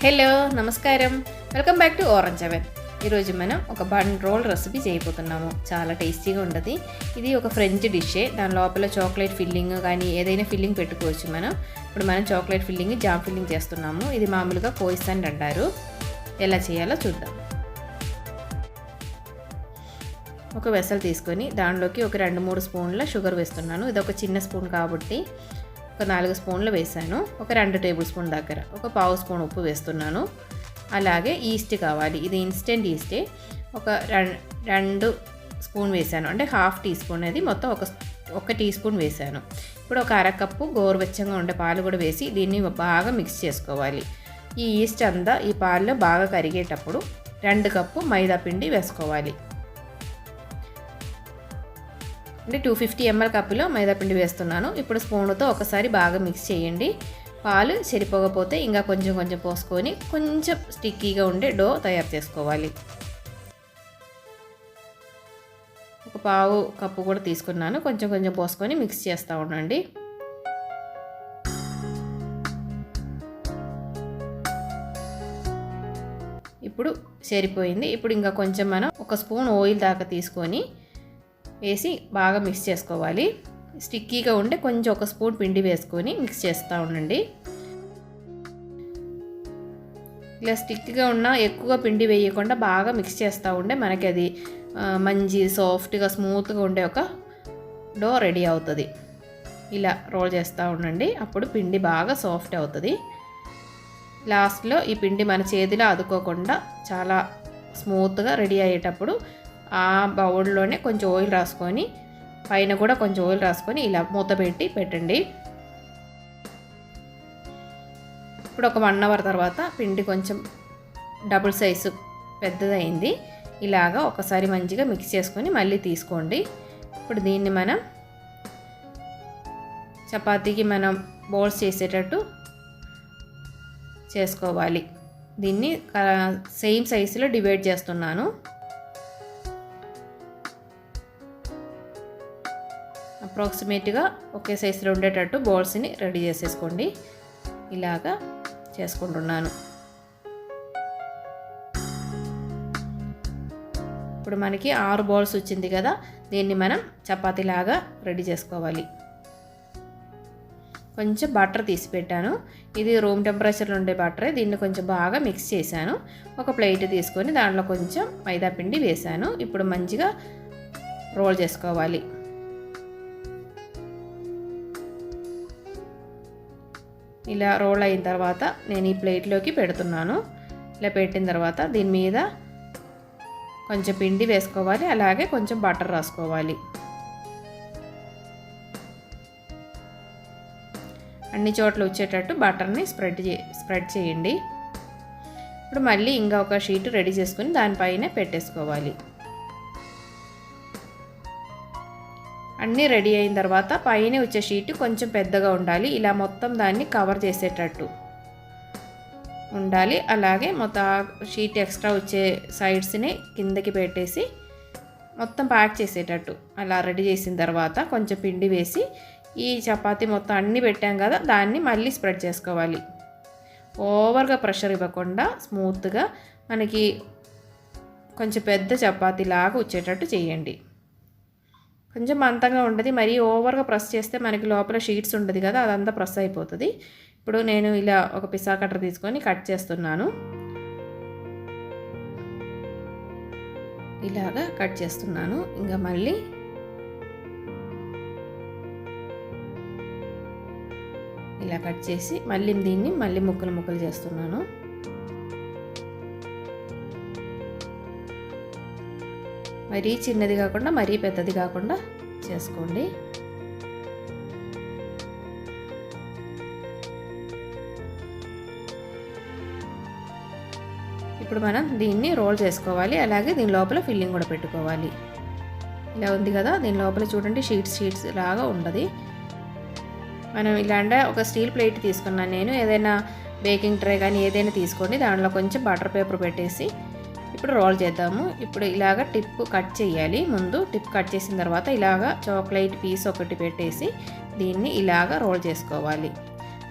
Hello నమస్కారం, welcome back to orange oven. ఈరోజు మనం ఒక బన్ రోల్ రెసిపీ చేయబోతున్నాము. చాలా టేస్టీగా ఉంటుంది. ఇది ఒక ఫ్రెంచ్ డిషే. దాని లోపల చాక్లెట్ ఫిల్లింగ్ కానీ ఏదైనా ఫిల్లింగ్ పెట్టుకోవచ్చు మనం. ఇప్పుడు మనం చాక్లెట్ ఫిల్లింగ్, జామ్ ఫిల్లింగ్ చేస్తున్నాము. ఇది మామూలుగా క్రోయిసెంట్ అంటారు. ఎలా చేయాలో చూద్దాం. ఒక వెసల్ తీసుకొని దానిలోకి ఒక 2-3 స్పూన్ల షుగర్ వేస్తున్నాను. ఇది ఒక చిన్న స్పూన్ కాబట్టి ఒక 4 స్పూన్లు వేసాను. ఒక 2 టేబుల్ స్పూన్ దగ్గర ఒక పావు స్పూన్ ఉప్పు వేస్తున్నాను. అలాగే ఈస్ట్ కావాలి. ఇది ఇన్స్టెంట్ ఈస్టే. ఒక 2 స్పూన్ వేసాను, అంటే హాఫ్ టీ స్పూన్. అది మొత్తం ఒక టీ స్పూన్ వేసాను. ఇప్పుడు ఒక అరకప్పు గోరువెచ్చంగా ఉండే పాలు కూడా వేసి దీన్ని బాగా మిక్స్ చేసుకోవాలి. ఈ ఈస్ట్ అంతా ఈ పాలలో బాగా కరిగేటప్పుడు 2 కప్పు మైదా పిండి వేసుకోవాలి. అంటే 250 ml కప్పులో మైదా పిండి వేస్తున్నాను. ఇప్పుడు స్పూన్తో ఒకసారి బాగా మిక్స్ చేయండి. పాలు సరిపోకపోతే ఇంకా కొంచెం పోసుకొని కొంచెం స్టిక్కీగా ఉండే డో తయారు చేసుకోవాలి. ఒక పావు కప్పు కూడా తీసుకున్నాను. కొంచెం పోసుకొని మిక్స్ చేస్తూ ఉండండి. ఇప్పుడు సరిపోయింది. ఇప్పుడు ఇంకా కొంచెం మనం ఒక స్పూన్ ఆయిల్ దాకా తీసుకొని వేసి బాగా మిక్స్ చేసుకోవాలి. స్టిక్కీగా ఉంటే కొంచెం ఒక స్పూన్ పిండి వేసుకొని మిక్స్ చేస్తూ ఉండండి. ఇలా స్టిక్గా ఉన్న ఎక్కువ పిండి వేయకుండా బాగా మిక్స్ చేస్తూ ఉంటే మనకి అది మంచి సాఫ్ట్గా స్మూత్గా ఉండే ఒక డో రెడీ అవుతుంది. ఇలా రోల్ చేస్తూ ఉండండి. అప్పుడు పిండి బాగా సాఫ్ట్ అవుతుంది. లాస్ట్లో ఈ పిండి మన చేతిలో అదుకోకుండా చాలా స్మూత్గా రెడీ అయ్యేటప్పుడు ఆ బౌల్లోనే కొంచెం ఆయిల్ రాసుకొని పైన కూడా కొంచెం ఆయిల్ రాసుకొని ఇలా మూత పెట్టండి. ఇప్పుడు ఒక 1 అవర్ తర్వాత పిండి కొంచెం డబుల్ సైజు పెద్దదైంది. ఇలాగా ఒకసారి మంచిగా మిక్స్ చేసుకొని మళ్ళీ తీసుకోండి. ఇప్పుడు దీన్ని మనం చపాతీకి మనం బోల్స్ చేసేటట్టు చేసుకోవాలి. దీన్ని సేమ్ సైజులో డివైడ్ చేస్తున్నాను. అప్రాక్సిమేట్గా ఒకే సైజులో ఉండేటట్టు బౌల్స్ని రెడీ చేసేసుకోండి. ఇలాగా చేసుకుంటున్నాను. ఇప్పుడు మనకి 6 బౌల్స్ వచ్చింది కదా, దీన్ని మనం చపాతీలాగా రెడీ చేసుకోవాలి. కొంచెం బటర్ తీసి పెట్టాను. ఇది రూమ్ టెంపరేచర్లో ఉండే బటరే. దీన్ని కొంచెం బాగా మిక్స్ చేశాను. ఒక ప్లేట్ తీసుకొని దాంట్లో కొంచెం మైదా పిండి వేశాను. ఇప్పుడు మంచిగా రోల్ చేసుకోవాలి. ఇలా రోల్ అయిన తర్వాత నేను ఈ ప్లేట్లోకి పెడుతున్నాను. ఇలా పెట్టిన తర్వాత దీని మీద కొంచెం పిండి వేసుకోవాలి. అలాగే కొంచెం బటర్ రాసుకోవాలి. అన్ని చోట్ల వచ్చేటట్టు బటర్ని స్ప్రెడ్ చేయండి. ఇప్పుడు మళ్ళీ ఇంకా ఒక షీట్ రెడీ చేసుకుని దానిపైన పెట్టేసుకోవాలి. అన్నీ రెడీ అయిన తర్వాత పైన వచ్చే షీట్ కొంచెం పెద్దగా ఉండాలి. ఇలా మొత్తం దాన్ని కవర్ చేసేటట్టు ఉండాలి. అలాగే మొత్తం షీట్ ఎక్స్ట్రా వచ్చే సైడ్స్ని కిందకి పెట్టేసి మొత్తం ప్యాక్ చేసేటట్టు అలా రెడీ చేసిన తర్వాత కొంచెం పిండి వేసి ఈ చపాతీ మొత్తం అన్నీ పెట్టాం కదా, దాన్ని మళ్ళీ స్ప్రెడ్ చేసుకోవాలి. ఓవర్గా ప్రెషర్ ఇవ్వకుండా స్మూత్గా మనకి కొంచెం పెద్ద చపాతీ లాగా వచ్చేటట్టు చేయండి. కొంచెం మంతంగా ఉంటుంది. మరీ ఓవర్గా ప్రెస్ చేస్తే మనకి లోపల షీట్స్ ఉంటుంది కదా, అదంతా ప్రెస్ అయిపోతుంది. ఇప్పుడు నేను ఇలా ఒక పిజ్జా కట్టర్ తీసుకొని కట్ చేస్తున్నాను. ఇలాగా కట్ చేస్తున్నాను. ఇంకా మళ్ళీ ఇలా కట్ చేసి దీన్ని మళ్ళీ ముక్కలు చేస్తున్నాను. మరీ చిన్నది కాకుండా మరీ పెద్దది కాకుండా చేసుకోండి. ఇప్పుడు మనం దీన్ని రోల్ చేసుకోవాలి. అలాగే దీని లోపల ఫిల్లింగ్ కూడా పెట్టుకోవాలి. ఇలా ఉంది కదా, దీని లోపల చూడండి షీట్స్ లాగా ఉండదు. మనం ఇలాంటి ఒక స్టీల్ ప్లేట్ తీసుకున్నాను నేను. ఏదైనా బేకింగ్ ట్రే కానీ ఏదైనా తీసుకోండి. దాంట్లో కొంచెం బటర్ పేపర్ పెట్టేసి ఇప్పుడు రోల్ చేద్దాము. ఇప్పుడు ఇలాగ టిప్ కట్ చేయాలి. ముందు టిప్ కట్ చేసిన తర్వాత ఇలాగ చాక్లెట్ పీస్ ఒకటి పెట్టేసి దీన్ని ఇలాగ రోల్ చేసుకోవాలి.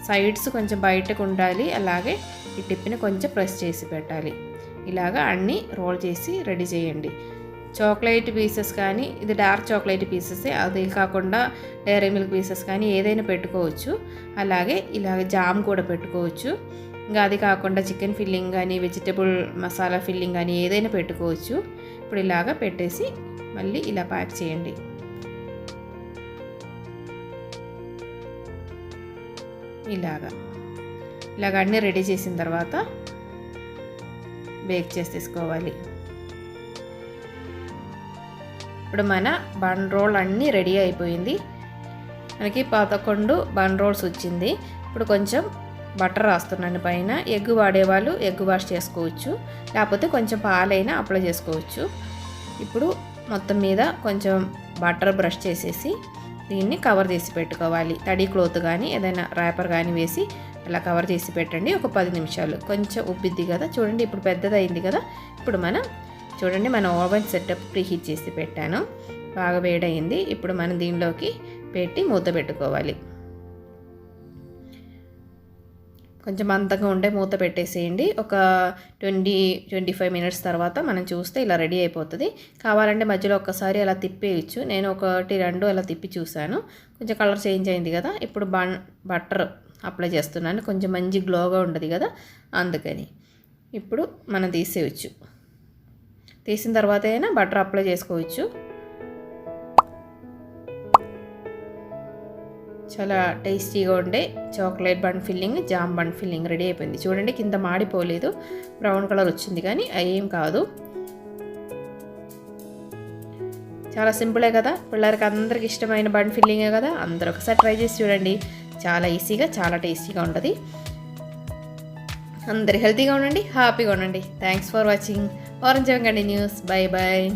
సైడ్స్ కొంచెం బయటకు ఉండాలి, అలాగే ఈ టిప్ని కొంచెం ప్రెస్ చేసి పెట్టాలి. ఇలాగా అన్నీ రోల్ చేసి రెడీ చేయండి. చాక్లెట్ పీసెస్ కానీ, ఇది డార్క్ చాక్లెట్ పీసెసే, అది కాకుండా డైరీ మిల్క్ పీసెస్ కానీ ఏదైనా పెట్టుకోవచ్చు. అలాగే ఇలాగ జామ్ కూడా పెట్టుకోవచ్చు. ఇంకా అది కాకుండా చికెన్ ఫిల్లింగ్ కానీ, వెజిటబుల్ మసాలా ఫిల్లింగ్ కానీ ఏదైనా పెట్టుకోవచ్చు. ఇప్పుడు ఇలాగ పెట్టేసి మళ్ళీ ఇలా ప్యాక్ చేయండి. ఇలాగ అన్నీ రెడీ చేసిన తర్వాత బేక్ చేసి తీసుకోవాలి. ఇప్పుడు మన బన్ రోల్ అన్నీ రెడీ అయిపోయింది. మనకి 11 బన్ రోల్స్ వచ్చింది. ఇప్పుడు కొంచెం బటర్ రాస్తున్నాను పైన. ఎగ్ వాడేవాళ్ళు ఎగ్ వాష్ చేసుకోవచ్చు, లేకపోతే కొంచెం పాలైనా అప్లై చేసుకోవచ్చు. ఇప్పుడు మొత్తం మీద కొంచెం బటర్ బ్రష్ చేసేసి దీన్ని కవర్ చేసి పెట్టుకోవాలి. తడి క్లోత్ కానీ ఏదైనా ర్యాపర్ కానీ వేసి అలా కవర్ చేసి పెట్టండి. ఒక 10 నిమిషాలు. కొంచెం ఉబ్బిద్ది కదా, చూడండి ఇప్పుడు పెద్దదైంది కదా. ఇప్పుడు మనం చూడండి, మన ఓవెన్ సెటప్ ప్రీహీట్ చేసి పెట్టాను, బాగా వేడయింది. ఇప్పుడు మనం దీనిలోకి పెట్టి మూత పెట్టుకోవాలి. కొంచెం మందంగా ఉండే మూత పెట్టేసేయండి. ఒక 20-25 మినిట్స్ తర్వాత మనం చూస్తే ఇలా రెడీ అయిపోతుంది. కావాలంటే మధ్యలో ఒక్కసారి అలా తిప్పేయచ్చు. నేను 1-2 అలా తిప్పి చూశాను. కొంచెం కలర్ చేంజ్ అయింది కదా. ఇప్పుడు బటర్ అప్లై చేస్తున్నాను, కొంచెం మంచి గ్లోగా ఉండదు కదా, అందుకని. ఇప్పుడు మనం తీసేయచ్చు. తీసిన తర్వాత అయినా బటర్ అప్లై చేసుకోవచ్చు. చాలా టేస్టీగా ఉండే chocolate bun filling, jam bun filling ready అయిపోయింది. చూడండి కింద మాడిపోలేదు, బ్రౌన్ కలర్ వచ్చింది, కానీ ఏం కాదు. చాలా సింపులే కదా, పిల్లలకి అందరికి ఇష్టమైన బన్ ఫిల్లింగే కదా. అందరూ ఒకసారి ట్రై చేసి చూడండి. చాలా ఈజీగా, చాలా టేస్టీగా ఉంటుంది. అందరు హెల్తీగా ఉండండి, హ్యాపీగా ఉండండి. Thanks for watching. Orange continues. Bye bye.